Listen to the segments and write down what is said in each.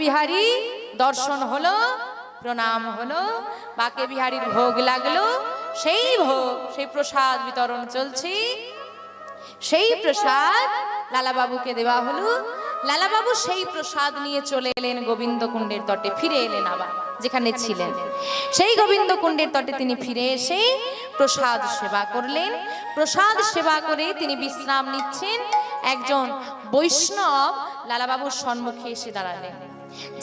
বিহারী দর্শন হলো, প্রণাম হলো, বাঁকে বিহারীর ভোগ লাগলো, সেই ভোগ, সেই প্রসাদ বিতরণ চলছে। সেই প্রসাদ লালাবাবুকে দেওয়া হলো। লালাবাবু সেই প্রসাদ নিয়ে চলে এলেন গোবিন্দকুণ্ডের তটে, ফিরে এলেন আবার যেখানে ছিলেন। সেই গোবিন্দকুণ্ডের তটে তিনি ফিরে এসে প্রসাদ সেবা করলেন। প্রসাদ সেবা করে তিনি বিশ্রাম নিচ্ছেন। একজন বৈষ্ণব লালাবাবুর সম্মুখে এসে দাঁড়ালেন।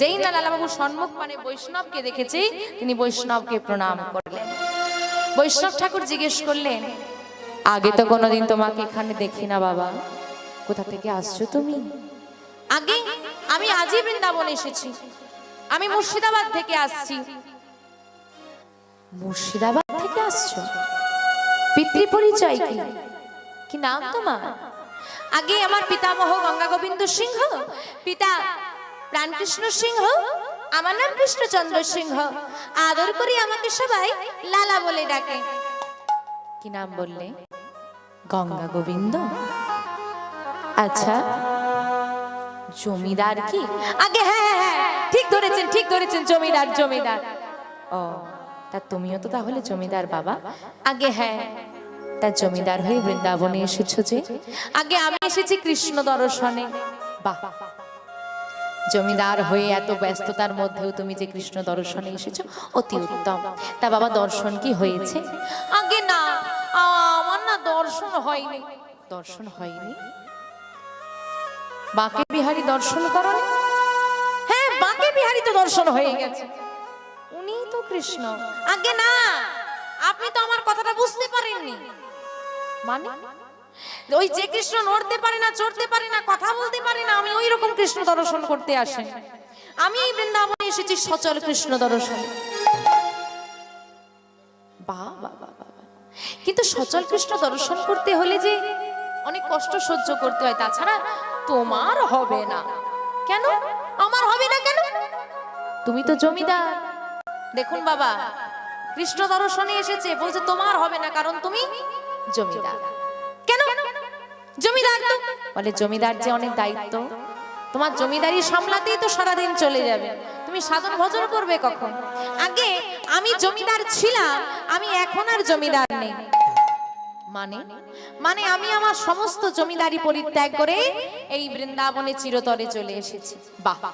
যেই না লালাবাবুর সম্মুখ মানে বৈষ্ণবকে দেখেছে, তিনি বৈষ্ণবকে প্রণাম করলেন। বৈষ্ণব ঠাকুর জিজ্ঞেস করলেন, আগে তো কোনোদিন তোমাকে এখানে দেখি না বাবা, কোথা থেকে আসছো তুমি? আগে আমি আজই বৃন্দাবন এসেছি, আমি মুর্শিদাবাদ থেকে আসছি। মুর্শিদাবাদ থেকে আসছো? পিতৃ পরিচয় কি? কি নাম তোমার? আগে আমার পিতামহ গঙ্গা গোবিন্দ সিংহ, পিতা প্রাণকৃষ্ণ সিংহ, আমার নাম কৃষ্ণচন্দ্র সিংহ। আদর করি আমাকে সবাই লালা বলে ডাকে। কি নাম বললে? গঙ্গা গোবিন্দ। আচ্ছা, জমিদার কি? আগে হ্যাঁ হ্যাঁ হ্যাঁ, ঠিক ধরেছেন ঠিক ধরেছেন, জমিদার জমিদার। ও, তা তুমিও তো তাহলে জমিদার বাবা? আগে হ্যাঁ। তা জমিদার হয়ে বৃন্দাবনে এসেছো যে? আগে আমি এসেছি কৃষ্ণ দর্শনে। বাহ, জমিদার হয়ে এত ব্যস্ততার মধ্যেও তুমি যে কৃষ্ণ দর্শনে এসেছো, অতি উত্তম। তা বাবা দর্শন কি হয়েছে? আগে না, আমার না দর্শন হয়নি। দর্শন হয়নি? বাঁকে বিহারী দর্শন করো? হ্যাঁ, বাঁকে বিহারী তো দর্শন হয়ে গেছে, উনি তো কৃষ্ণ। আগে না, আপনি তো আমার কথাটা বুঝতে পারেননি। মানে ওই যে কৃষ্ণ নড়তে পারে না, চড়তে পারে না, কথা বলতে পারে না, আমি ওই রকম কৃষ্ণ দর্শন করতে আসেন। আমি এই বৃন্দাবনে এসেছি সচল কৃষ্ণ দর্শন। বাহ বাহ বাহ বাহ। কিন্তু সচল কৃষ্ণ দর্শন করতে হলে যে অনেক কষ্ট সহ্য করতে হয়, তাছাড়া তোমার হবে না। কেন আমার হবে না? কেন? তুমি তো জমিদার। দেখুন বাবা, কৃষ্ণ দর্শনে এসেছে, বলছে তোমার হবে না, কারণ তুমি জমিদার। কেন? জমিদার তো বলে জমিদার যে অনেক দায়িত্ব, তোমার জমিদারি সামলাতেই তো সারাদিন চলে যাবে, তুমি সাধন ভজন করবে কখন? আগে আমি জমিদার ছিলাম, আমি এখন আর জমিদার নেই। মানে মানে আমি আমার সমস্ত জমিদারি পরিত্যাগ করে এই বৃন্দাবনে চিরতরে চলে এসেছি। বাহ,